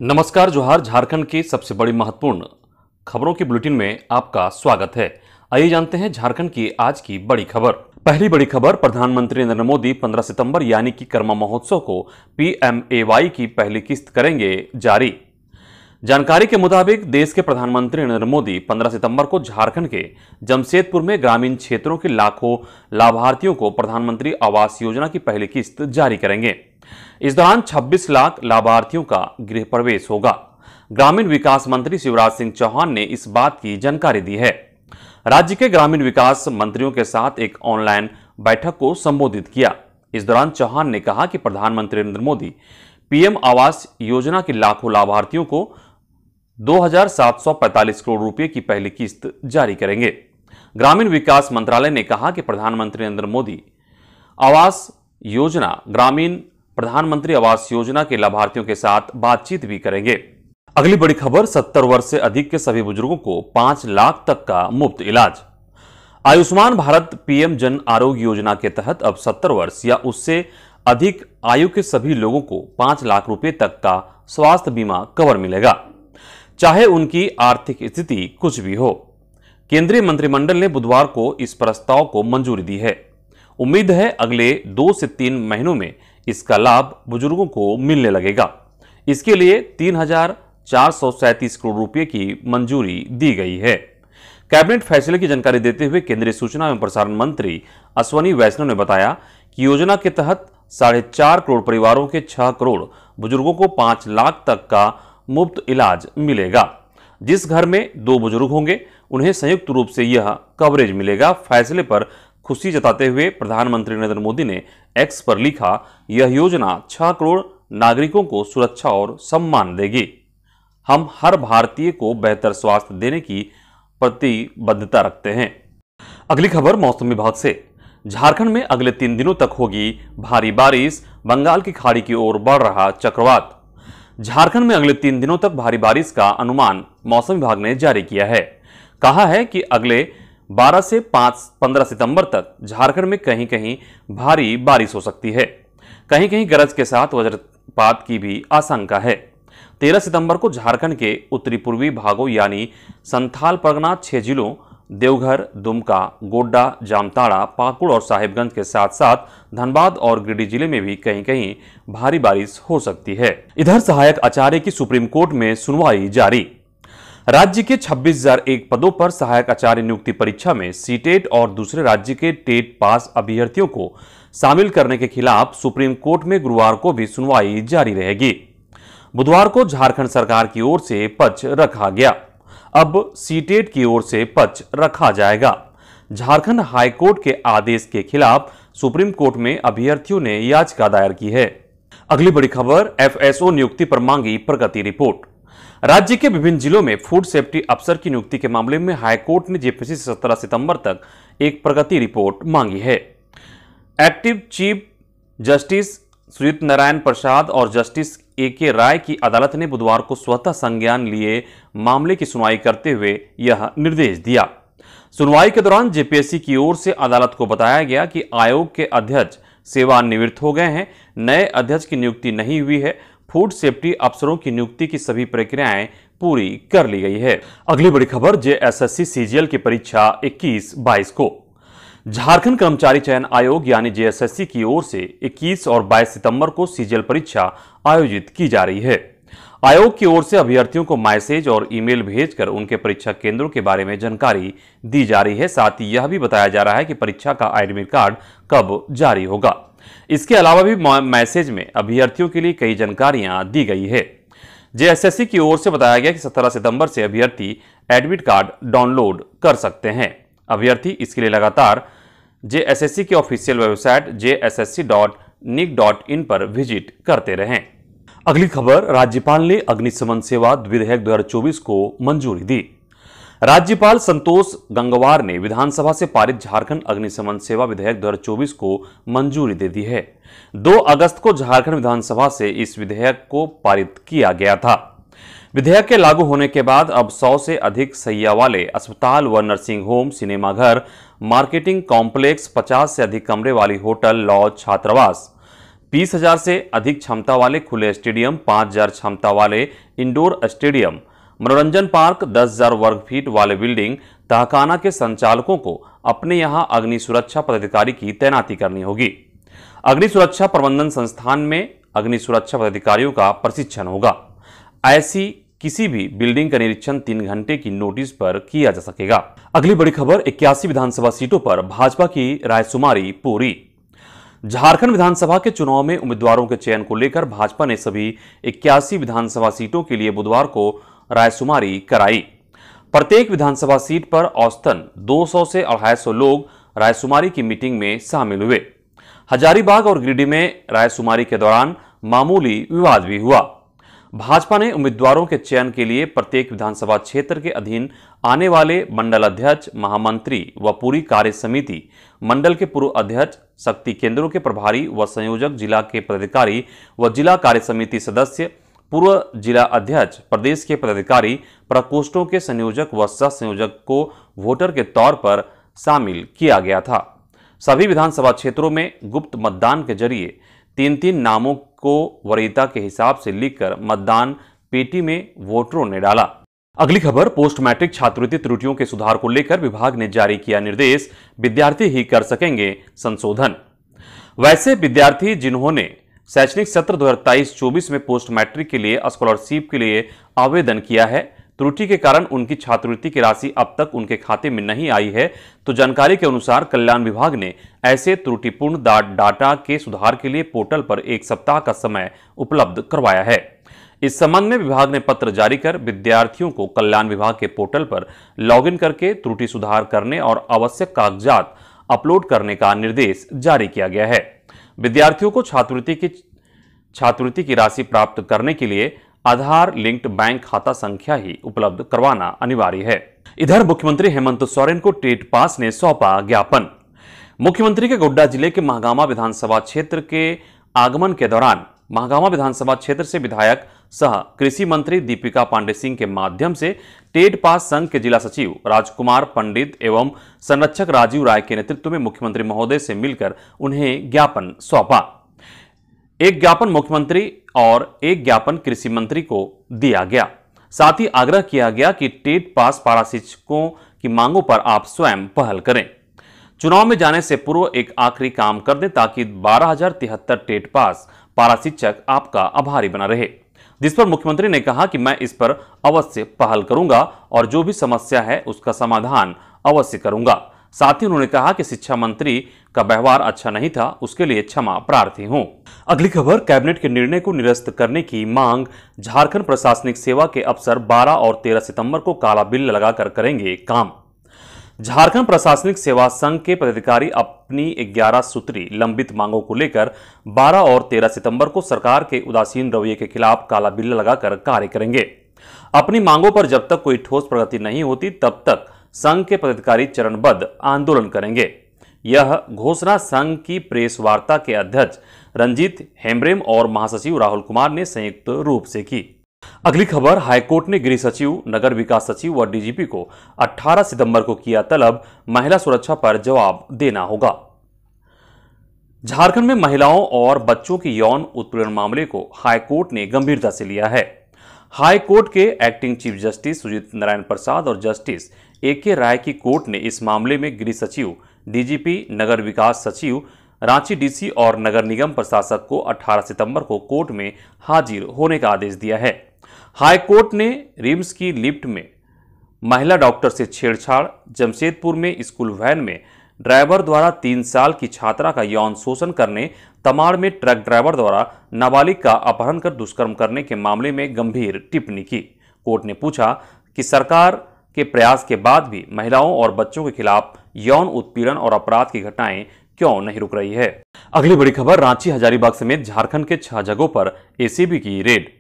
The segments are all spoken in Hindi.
नमस्कार जोहार। झारखंड की सबसे बड़ी महत्वपूर्ण खबरों की बुलेटिन में आपका स्वागत है। आइए जानते हैं झारखंड की आज की बड़ी खबर। पहली बड़ी खबर, प्रधानमंत्री नरेंद्र मोदी 15 सितंबर यानी कि कर्मा महोत्सव को PMAY की पहली किस्त करेंगे जारी। जानकारी के मुताबिक देश के प्रधानमंत्री नरेंद्र मोदी 15 सितंबर को झारखंड के जमशेदपुर में ग्रामीण क्षेत्रों के लाखों लाभार्थियों को प्रधानमंत्री आवास योजना की पहली किस्त जारी करेंगे। इस दौरान 26 लाख लाभार्थियों का गृह प्रवेश होगा। ग्रामीण विकास मंत्री शिवराज सिंह चौहान ने इस बात की जानकारी दी है। राज्य के ग्रामीण विकास मंत्रियों के साथ एक ऑनलाइन बैठक को संबोधित किया। इस दौरान चौहान ने कहा कि प्रधानमंत्री नरेंद्र मोदी PM आवास योजना के लाखों लाभार्थियों को 2,745 करोड़ रुपए की पहली किस्त जारी करेंगे। ग्रामीण विकास मंत्रालय ने कहा कि प्रधानमंत्री नरेंद्र मोदी आवास योजना ग्रामीण प्रधानमंत्री आवास योजना के लाभार्थियों के साथ बातचीत भी करेंगे। अगली बड़ी खबर, 70 वर्ष से अधिक के सभी बुजुर्गों को 5 लाख तक का मुफ्त इलाज। आयुष्मान भारत PM जन आरोग्य योजना के तहत अब 70 वर्ष या उससे अधिक आयु के सभी लोगों को 5 लाख रुपए तक का स्वास्थ्य बीमा कवर मिलेगा, चाहे उनकी आर्थिक स्थिति कुछ भी हो। केंद्रीय मंत्रिमंडल ने बुधवार को इस प्रस्ताव को मंजूरी दी है। उम्मीद है अगले 2 से 3 महीनों में इसका लाभ बुजुर्गों को मिलने लगेगा। इसके लिए 3,437 करोड़ रुपए की मंजूरी दी गई है। कैबिनेट फैसले की जानकारी देते हुए केंद्रीय सूचना एवं प्रसारण मंत्री अश्विनी वैष्णव ने बताया कि योजना के तहत 4.5 करोड़ परिवारों के 6 करोड़ बुजुर्गों को 5 लाख तक का मुफ्त इलाज मिलेगा। जिस घर में 2 बुजुर्ग होंगे उन्हें संयुक्त रूप से यह कवरेज मिलेगा। फैसले पर खुशी जताते हुए प्रधानमंत्री नरेंद्र मोदी ने X पर लिखा, यह योजना 6 करोड़ नागरिकों को सुरक्षा और सम्मान देगी। हम हर भारतीय को बेहतर स्वास्थ्य देने की प्रतिबद्धता रखते हैं। अगली खबर मौसम विभाग से। झारखंड में अगले 3 दिनों तक होगी भारी बारिश। बंगाल की खाड़ी की ओर बढ़ रहा चक्रवात। झारखंड में अगले 3 दिनों तक भारी बारिश का अनुमान मौसम विभाग ने जारी किया है। कहा है कि अगले 12 से 15 सितंबर तक झारखंड में कहीं कहीं भारी बारिश हो सकती है। कहीं कहीं गरज के साथ वज्रपात की भी आशंका है। 13 सितंबर को झारखंड के उत्तरी पूर्वी भागों यानी संथाल परगना 6 जिलों देवघर, दुमका, गोड्डा, जामताड़ा, पाकुड़ और साहिबगंज के साथ साथ धनबाद और गिरिडीह जिले में भी कहीं कहीं भारी बारिश हो सकती है। इधर सहायक आचार्य की सुप्रीम कोर्ट में सुनवाई जारी। राज्य के 26,001 पदों पर सहायक आचार्य नियुक्ति परीक्षा में सीटेट और दूसरे राज्य के टेट पास अभ्यर्थियों को शामिल करने के खिलाफ सुप्रीम कोर्ट में गुरुवार को भी सुनवाई जारी रहेगी। बुधवार को झारखंड सरकार की ओर से पक्ष रखा गया। अब सीटेट की ओर से पक्ष रखा जाएगा। झारखंड हाईकोर्ट के आदेश के खिलाफ सुप्रीम कोर्ट में अभ्यर्थियों ने याचिका दायर की है। अगली बड़ी खबर, FSO नियुक्ति पर मांगी प्रगति रिपोर्ट। राज्य के विभिन्न जिलों में फूड सेफ्टी अफसर की नियुक्ति के मामले में हाईकोर्ट ने जेपीसी से 17 सितंबर तक एक प्रगति रिपोर्ट मांगी है। Active chief justice Sujit Narayan Prasad और जस्टिस AK राय की अदालत ने बुधवार को स्वतः संज्ञान लिए मामले की सुनवाई करते हुए यह निर्देश दिया। सुनवाई के दौरान जेपीएससी की ओर से अदालत को बताया गया कि आयोग के अध्यक्ष सेवानिवृत्त हो गए हैं, नए अध्यक्ष की नियुक्ति नहीं हुई है। फूड सेफ्टी अफसरों की नियुक्ति की सभी प्रक्रियाएं पूरी कर ली गई है। अगली बड़ी खबर, JSSC CGL की परीक्षा 21-22 को। झारखंड कर्मचारी चयन आयोग यानी JSSC की ओर से 21 और 22 सितंबर को CGL परीक्षा आयोजित की जा रही है। आयोग की ओर से अभ्यर्थियों को मैसेज और ईमेल भेजकर उनके परीक्षा केंद्रों के बारे में जानकारी दी जा रही है। साथ ही यह भी बताया जा रहा है कि परीक्षा का एडमिट कार्ड कब जारी होगा। इसके अलावा भी मैसेज में अभ्यर्थियों के लिए कई जानकारियां दी गई है। JSSC की ओर से बताया गया कि 17 सितंबर से अभ्यर्थी एडमिट कार्ड डाउनलोड कर सकते हैं। अभ्यर्थी इसके लिए लगातार JSSC की ऑफिशियल वेबसाइट jssc.nic.in पर विजिट करते रहें। अगली खबर, राज्यपाल ने अग्निशमन सेवा विधेयक 2024 को मंजूरी दी। राज्यपाल संतोष गंगवार ने विधानसभा से पारित झारखंड अग्निशमन सेवा विधेयक 2024 को मंजूरी दे दी है। 2 अगस्त को झारखंड विधानसभा से इस विधेयक को पारित किया गया था। विधेयक के लागू होने के बाद अब 100 से अधिक सैया वाले अस्पताल व नर्सिंग होम, सिनेमाघर, मार्केटिंग कॉम्प्लेक्स, 50 से अधिक कमरे वाली होटल, लॉज, छात्रावास, 20,000 से अधिक क्षमता वाले खुले स्टेडियम, 5,000 क्षमता वाले इंडोर स्टेडियम, मनोरंजन पार्क, 10,000 वर्ग फीट वाले बिल्डिंग, तहखाना के संचालकों को अपने यहां अग्नि सुरक्षा पदाधिकारी की तैनाती करनी होगी। अग्नि सुरक्षा प्रबंधन संस्थान में अग्नि सुरक्षा पदाधिकारियों का प्रशिक्षण होगा। ऐसी किसी भी बिल्डिंग का निरीक्षण 3 घंटे की नोटिस पर किया जा सकेगा। अगली बड़ी खबर, 81 विधानसभा सीटों पर भाजपा की रायशुमारी पूरी। झारखंड विधानसभा के चुनाव में उम्मीदवारों के चयन को लेकर भाजपा ने सभी 81 विधानसभा सीटों के लिए बुधवार को रायशुमारी कराई। प्रत्येक विधानसभा सीट पर औसतन 200 से 250 लोग रायशुमारी की मीटिंग में शामिल हुए। हजारीबाग और गिरिडीह में रायशुमारी के दौरान मामूली विवाद भी हुआ। भाजपा ने उम्मीदवारों के चयन के लिए प्रत्येक विधानसभा क्षेत्र के अधीन आने वाले मंडल अध्यक्ष, महामंत्री व पूरी कार्य समिति, मंडल के पूर्व अध्यक्ष, शक्ति केंद्रों के प्रभारी व संयोजक, जिला के पदाधिकारी व जिला कार्य समिति सदस्य, पूर्व जिला अध्यक्ष, प्रदेश के पदाधिकारी, प्रकोष्ठों के संयोजक व सह संयोजक को वोटर के तौर पर शामिल किया गया था। सभी विधानसभा क्षेत्रों में गुप्त मतदान के जरिए 3-3 नामों को वरीयता के हिसाब से लिखकर मतदान पेटी में वोटरों ने डाला। अगली खबर, पोस्ट मैट्रिक छात्रवृत्ति त्रुटियों के सुधार को लेकर विभाग ने जारी किया निर्देश, विद्यार्थी ही कर सकेंगे संशोधन। वैसे विद्यार्थी जिन्होंने शैक्षणिक सत्र 2023-24 में पोस्ट मैट्रिक के लिए स्कॉलरशिप के लिए आवेदन किया है, त्रुटि के कारण उनकी छात्रवृत्ति की राशि अब तक उनके खाते में नहीं आई है, तो जानकारी के अनुसार कल्याण विभाग ने ऐसे त्रुटिपूर्ण डाटा के सुधार के लिए पोर्टल पर 1 सप्ताह का समय उपलब्ध करवाया है। इस संबंध में विभाग ने पत्र जारी कर विद्यार्थियों को कल्याण विभाग के पोर्टल पर लॉगिन करके त्रुटि सुधार करने और आवश्यक कागजात अपलोड करने का निर्देश जारी किया गया है। विद्यार्थियों को छात्रवृत्ति की राशि प्राप्त करने के लिए आधार लिंक्ड बैंक खाता संख्या ही उपलब्ध करवाना अनिवार्य है। इधर मुख्यमंत्री हेमंत सोरेन को टेट पास ने सौंपा ज्ञापन। मुख्यमंत्री के गोड्डा जिले के महागामा विधानसभा क्षेत्र के आगमन के दौरान महागामा विधानसभा क्षेत्र से विधायक सह कृषि मंत्री दीपिका पांडे सिंह के माध्यम से टेट पास संघ के जिला सचिव राजकुमार पंडित एवं संरक्षक राजीव राय के नेतृत्व में मुख्यमंत्री महोदय से मिलकर उन्हें ज्ञापन सौंपा। एक ज्ञापन मुख्यमंत्री और एक ज्ञापन कृषि मंत्री को दिया गया। साथ ही आग्रह किया गया कि टेट पास पारा शिक्षकों की मांगों पर आप स्वयं पहल करें। चुनाव में जाने से पूर्व एक आखिरी काम कर दें ताकि 12,073 टेट पास पारा शिक्षक आपका आभारी बना रहे, जिस पर मुख्यमंत्री ने कहा कि मैं इस पर अवश्य पहल करूंगा और जो भी समस्या है उसका समाधान अवश्य करूंगा। साथ ही उन्होंने कहा कि शिक्षा मंत्री का व्यवहार अच्छा नहीं था, उसके लिए क्षमा प्रार्थी हूं। अगली खबर, कैबिनेट के निर्णय को निरस्त करने की मांग। झारखंड प्रशासनिक सेवा के अफसर 12 और 13 सितंबर को काला बिल लगाकर करेंगे काम। झारखंड प्रशासनिक सेवा संघ के पदाधिकारी अपनी 11 सूत्री लंबित मांगों को लेकर 12 और 13 सितंबर को सरकार के उदासीन रवैये के खिलाफ काला बिल लगाकर कार्य करेंगे। अपनी मांगों पर जब तक कोई ठोस प्रगति नहीं होती तब तक संघ के पदाधिकारी चरणबद्ध आंदोलन करेंगे। यह घोषणा संघ की प्रेस वार्ता के अध्यक्ष रंजीत हेम्ब्रेम और महासचिव राहुल कुमार ने संयुक्त रूप से की। अगली खबर, हाईकोर्ट ने गृह सचिव, नगर विकास सचिव व डीजीपी को 18 सितंबर को किया तलब, महिला सुरक्षा पर जवाब देना होगा। झारखंड में महिलाओं और बच्चों की यौन उत्पीड़न मामले को हाईकोर्ट ने गंभीरता से लिया है। हाईकोर्ट के acting chief justice Sujit Narayan Prasad और जस्टिस AK राय की कोर्ट ने इस मामले में गृह सचिव, डीजीपी, नगर विकास सचिव, रांची डीसी और नगर निगम प्रशासक को 18 सितंबर को कोर्ट में हाजिर होने का आदेश दिया है। हाईकोर्ट ने रिम्स की लिफ्ट में महिला डॉक्टर से छेड़छाड़, जमशेदपुर में स्कूल वैन में ड्राइवर द्वारा 3 साल की छात्रा का यौन शोषण करने, तमाड़ में ट्रक ड्राइवर द्वारा नाबालिग का अपहरण कर दुष्कर्म करने के मामले में गंभीर टिप्पणी की। कोर्ट ने पूछा कि सरकार के प्रयास के बाद भी महिलाओं और बच्चों के खिलाफ यौन उत्पीड़न और अपराध की घटनाएं क्यों नहीं रुक रही है। अगली बड़ी खबर, रांची, हजारीबाग समेत झारखंड के 6 जगहों पर एसीबी की रेड।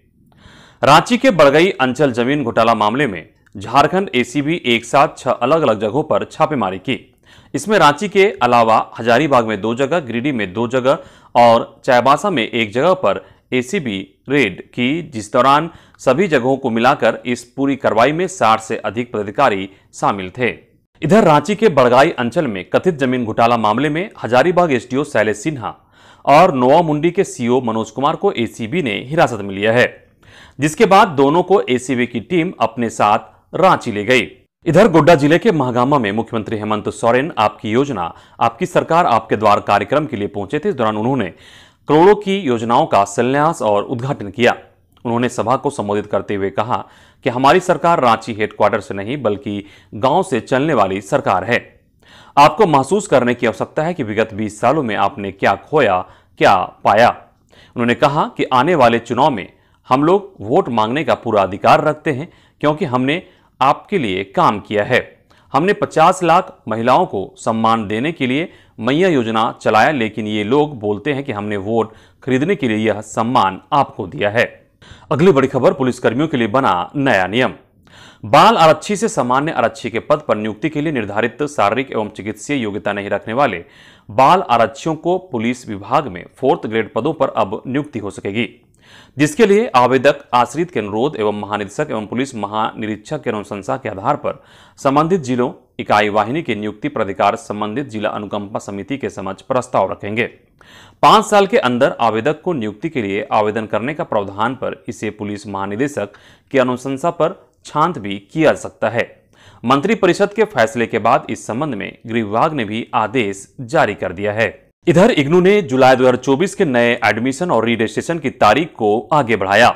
रांची के बड़गई अंचल जमीन घोटाला मामले में झारखंड एसीबी एक साथ 6 अलग अलग जगहों पर छापेमारी की। इसमें रांची के अलावा हजारीबाग में 2 जगह, गिरिडीह में 2 जगह और चाईबासा में 1 जगह पर एसीबी रेड की, जिस दौरान सभी जगहों को मिलाकर इस पूरी कार्रवाई में 60 से अधिक पदाधिकारी शामिल थे। इधर रांची के बड़गाई अंचल में कथित जमीन घोटाला मामले में हजारीबाग एसडीओ शैलेश सिन्हा और नोवामुंडी के सीईओ मनोज कुमार को एसीबी ने हिरासत में लिया है, जिसके बाद दोनों को एसीबी की टीम अपने साथ रांची ले गई। इधर गोड्डा जिले के महागामा में मुख्यमंत्री हेमंत सोरेन आपकी योजना आपकी सरकार आपके द्वार कार्यक्रम के लिए पहुंचे थे। इस दौरान उन्होंने करोड़ों की योजनाओं का शिलान्यास और उद्घाटन किया। उन्होंने सभा को संबोधित करते हुए कहा कि हमारी सरकार रांची हेडक्वार्टर से नहीं बल्कि गांव से चलने वाली सरकार है। आपको महसूस करने की आवश्यकता है कि विगत 20 सालों में आपने क्या खोया, क्या पाया। उन्होंने कहा कि आने वाले चुनाव में हम लोग वोट मांगने का पूरा अधिकार रखते हैं, क्योंकि हमने आपके लिए काम किया है। हमने 50 लाख महिलाओं को सम्मान देने के लिए मैया योजना चलाया, लेकिन ये लोग बोलते हैं कि हमने वोट खरीदने के लिए यह सम्मान आपको दिया है। अगली बड़ी खबर, पुलिसकर्मियों के लिए बना नया नियम। बाल आरक्षी से सामान्य आरक्षी के पद पर नियुक्ति के लिए निर्धारित शारीरिक एवं चिकित्सीय योग्यता नहीं रखने वाले बाल आरक्षियों को पुलिस विभाग में 4th ग्रेड पदों पर अब नियुक्ति हो सकेगी, जिसके लिए आवेदक आश्रित के अनुरोध एवं महानिदेशक एवं पुलिस महानिरीक्षक के अनुशंसा के आधार पर संबंधित जिलों इकाई वाहिनी के नियुक्ति प्राधिकार संबंधित जिला अनुकंपा समिति के समक्ष प्रस्ताव रखेंगे। 5 साल के अंदर आवेदक को नियुक्ति के लिए आवेदन करने का प्रावधान पर इसे पुलिस महानिदेशक की अनुशंसा पर छांट भी किया जा सकता है। मंत्रिपरिषद के फैसले के बाद इस संबंध में गृह विभाग ने भी आदेश जारी कर दिया है। इधर इग्नू ने जुलाई 2024 के नए एडमिशन और री रजिस्ट्रेशन की तारीख को आगे बढ़ाया।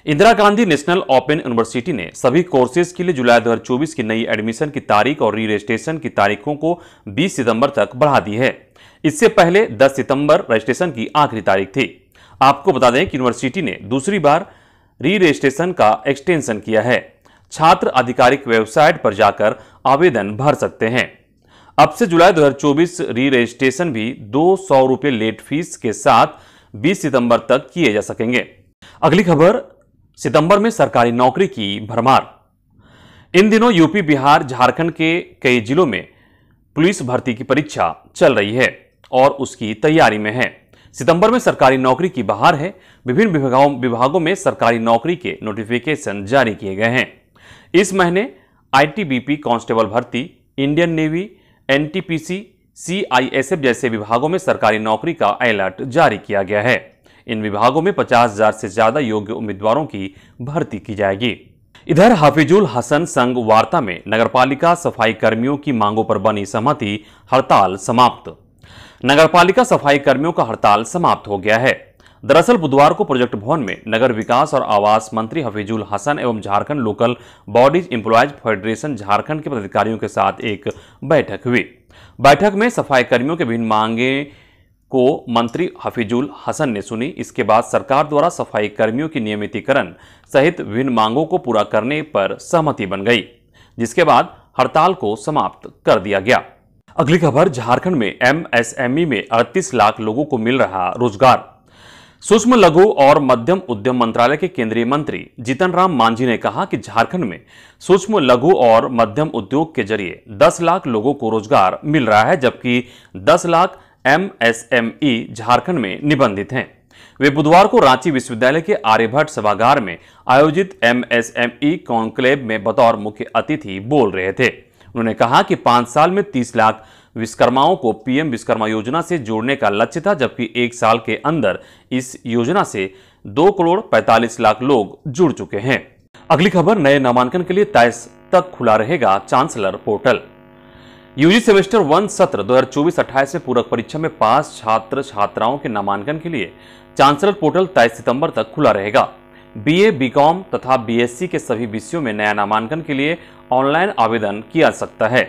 Indira Gandhi national open university ने सभी कोर्सेज के लिए जुलाई 2024 की नई एडमिशन की तारीख और री रजिस्ट्रेशन की तारीखों को 20 सितंबर तक बढ़ा दी है। इससे पहले 10 सितंबर रजिस्ट्रेशन की आखिरी तारीख थी। आपको बता दें कि यूनिवर्सिटी ने दूसरी बार री रजिस्ट्रेशन का एक्सटेंशन किया है। छात्र आधिकारिक वेबसाइट पर जाकर आवेदन भर सकते हैं। अब से जुलाई 2024 री रजिस्ट्रेशन भी 200 रुपये लेट फीस के साथ 20 सितंबर तक किए जा सकेंगे। अगली खबर, सितंबर में सरकारी नौकरी की भरमार। इन दिनों यूपी, बिहार, झारखंड के कई जिलों में पुलिस भर्ती की परीक्षा चल रही है और उसकी तैयारी में है। सितंबर में सरकारी नौकरी की बहार है। विभिन्न विभागों में सरकारी नौकरी के नोटिफिकेशन जारी किए गए हैं। इस महीने आईटीबीपी कांस्टेबल भर्ती, इंडियन नेवी, एनटीपीसी, सीआईएसएफ जैसे विभागों में सरकारी नौकरी का अलर्ट जारी किया गया है। इन विभागों में 50,000 से ज्यादा योग्य उम्मीदवारों की भर्ती की जाएगी। इधर हाफिजुल हसन संघ वार्ता में नगरपालिका सफाई कर्मियों की मांगों पर बनी सहमति, हड़ताल समाप्त। नगरपालिका सफाई कर्मियों का हड़ताल समाप्त हो गया है। दरअसल बुधवार को प्रोजेक्ट भवन में नगर विकास और आवास मंत्री हफीजुल हसन एवं Jharkhand local bodies employees federation Jharkhand के पदाधिकारियों के साथ एक बैठक हुई। बैठक में सफाई कर्मियों के विभिन्न मांगे को मंत्री हफीजुल हसन ने सुनी। इसके बाद सरकार द्वारा सफाई कर्मियों की नियमितीकरण सहित विभिन्न मांगों को पूरा करने पर सहमति बन गई, जिसके बाद हड़ताल को समाप्त कर दिया गया। अगली खबर, झारखंड में एमएसएमई में 38 लाख लोगों को मिल रहा रोजगार। सूक्ष्म लघु और मध्यम उद्यम मंत्रालय के केंद्रीय मंत्री जीतन राम मांझी ने कहा कि झारखंड में सूक्ष्म लघु और मध्यम उद्योग के जरिए 10 लाख लोगों को रोजगार मिल रहा है, जबकि 10 लाख एमएसएमई झारखंड में निबंधित हैं। वे बुधवार को रांची विश्वविद्यालय के आर्यभट्ट सभागार में आयोजित एमएसएमई कॉन्क्लेव में बतौर मुख्य अतिथि बोल रहे थे। उन्होंने कहा कि 5 साल में 30 लाख विश्वकर्माओं को पीएम विश्वकर्मा योजना से जोड़ने का लक्ष्य था, जबकि 1 साल के अंदर इस योजना से 2 करोड़ 45 लाख लोग जुड़ चुके हैं। अगली खबर, नए नामांकन के लिए 23 तक खुला रहेगा चांसलर पोर्टल। यूजी सेमेस्टर 1 सत्र 2024-28 में पूरक परीक्षा में पास छात्र छात्राओं के नामांकन के लिए चांसलर पोर्टल 23 सितंबर तक खुला रहेगा। बीए, बीकॉम तथा बीएससी के सभी विषयों में नया नामांकन के लिए ऑनलाइन आवेदन किया जा सकता है।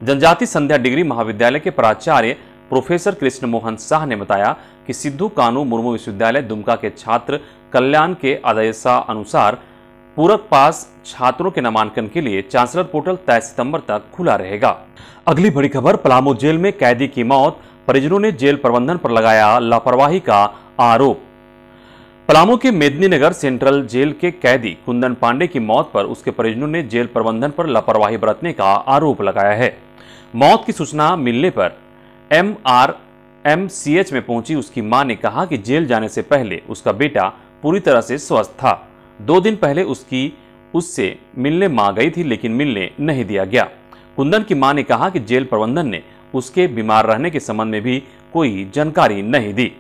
जनजाति संध्या डिग्री महाविद्यालय के प्राचार्य प्रोफेसर कृष्ण मोहन शाह ने बताया कि सिद्धू कानू मुर्मू विश्वविद्यालय दुमका के छात्र कल्याण के आदेशानुसार पूरक पास छात्रों के नामांकन के लिए चांसलर पोर्टल 23 सितंबर तक खुला रहेगा। अगली बड़ी खबर, पलामू जेल में कैदी की मौत, परिजनों ने जेल प्रबंधन पर लगाया लापरवाही का आरोप। पलामू के मेदिनीनगर सेंट्रल जेल के कैदी कुंदन पांडे की मौत पर उसके परिजनों ने जेल प्रबंधन पर लापरवाही बरतने का आरोप लगाया है। मौत की सूचना मिलने पर एमआरएमसीएच में पहुंची उसकी मां ने कहा कि जेल जाने से पहले उसका बेटा पूरी तरह से स्वस्थ था। 2 दिन पहले उससे मिलने मां गई थी, लेकिन मिलने नहीं दिया गया। कुंदन की मां ने कहा कि जेल प्रबंधन ने उसके बीमार रहने के संबंध में भी कोई जानकारी नहीं दी।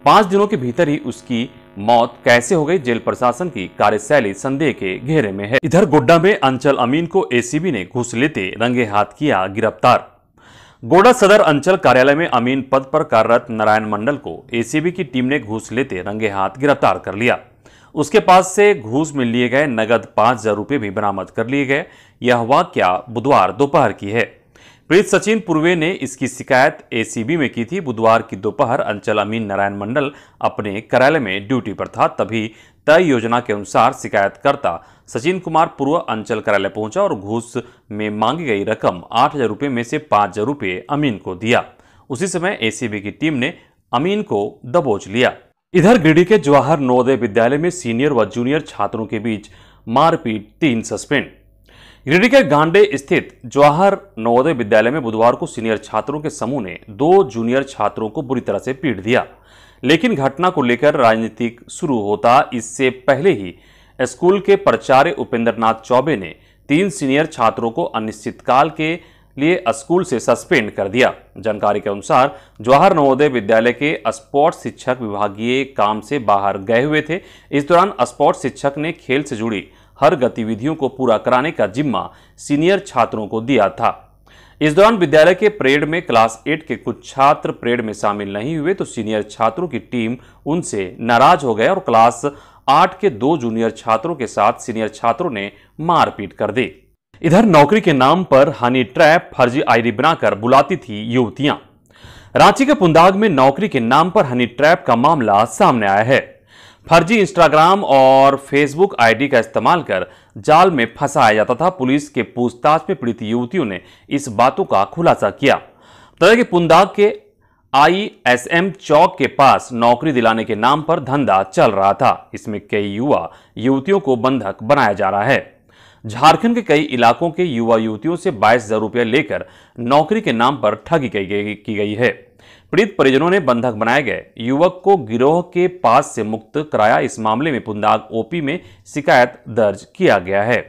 5 दिनों के भीतर ही उसकी मौत कैसे हो गई, जेल प्रशासन की कार्यशैली संदेह के घेरे में है। इधर गोड्डा में अंचल अमीन को एसीबी ने घूस लेते रंगे हाथ किया गिरफ्तार। गोड्डा सदर अंचल कार्यालय में अमीन पद पर कार्यरत नारायण मंडल को एसीबी की टीम ने घूस लेते रंगे हाथ गिरफ्तार कर लिया। उसके पास से घूस में लिए गए नगद 5,000 रुपये भी बरामद कर लिए गए। यह वाकया बुधवार दोपहर की है। पीड़ित सचिन पूर्वे ने इसकी शिकायत एसीबी में की थी। बुधवार की दोपहर अंचल अमीन नारायण मंडल अपने कार्यालय में ड्यूटी पर था, तभी तय योजना के अनुसार शिकायतकर्ता सचिन कुमार पूर्व अंचल कार्यालय पहुंचा और घूस में मांगी गई रकम 8,000 रुपये में से 5,000 रुपये अमीन को दिया। उसी समय एसीबी की टीम ने अमीन को दबोच लिया। इधर गिरिडीह के जवाहर नवोदय विद्यालय में सीनियर व जूनियर छात्रों के बीच मारपीट, 3 सस्पेंड। गिरिडीह के गांडे स्थित जवाहर नवोदय विद्यालय में बुधवार को सीनियर छात्रों के समूह ने 2 जूनियर छात्रों को बुरी तरह से पीट दिया, लेकिन घटना को लेकर राजनीतिक शुरू होता इससे पहले ही स्कूल के प्राचार्य उपेंद्र नाथ चौबे ने 3 सीनियर छात्रों को अनिश्चितकाल के लिए स्कूल से सस्पेंड कर दिया। जानकारी के अनुसार जवाहर नवोदय विद्यालय के स्पोर्ट्स शिक्षक विभागीय काम से बाहर गए हुए थे। इस दौरान स्पोर्ट्स शिक्षक ने खेल से जुड़ी हर गतिविधियों को पूरा कराने का जिम्मा सीनियर छात्रों को दिया था। इस दौरान विद्यालय के परेड में क्लास 8 के कुछ छात्र परेड में शामिल नहीं हुए तो सीनियर छात्रों की टीम उनसे नाराज हो गए और क्लास 8 के 2 जूनियर छात्रों के साथ सीनियर छात्रों ने मारपीट कर दी। इधर नौकरी के नाम पर हनी ट्रैप, फर्जी आईडी बनाकर बुलाती थी युवतियां। रांची के पुंदाग में नौकरी के नाम पर हनी ट्रैप का मामला सामने आया है। फर्जी इंस्टाग्राम और फेसबुक आईडी का इस्तेमाल कर जाल में फंसाया जाता था। पुलिस के पूछताछ में पीड़ित युवतियों ने इस बातों का खुलासा किया। बता दें कि पुंदाग के ISM चौक के पास नौकरी दिलाने के नाम पर धंधा चल रहा था। इसमें कई युवा युवतियों को बंधक बनाया जा रहा है। झारखंड के कई इलाकों के युवा युवतियों से 22,000 रुपये लेकर नौकरी के नाम पर ठगी की गई है। पीड़ित परिजनों ने बंधक बनाए गए युवक को गिरोह के पास से मुक्त कराया। इस मामले में पुंदाग OP में शिकायत दर्ज किया गया है।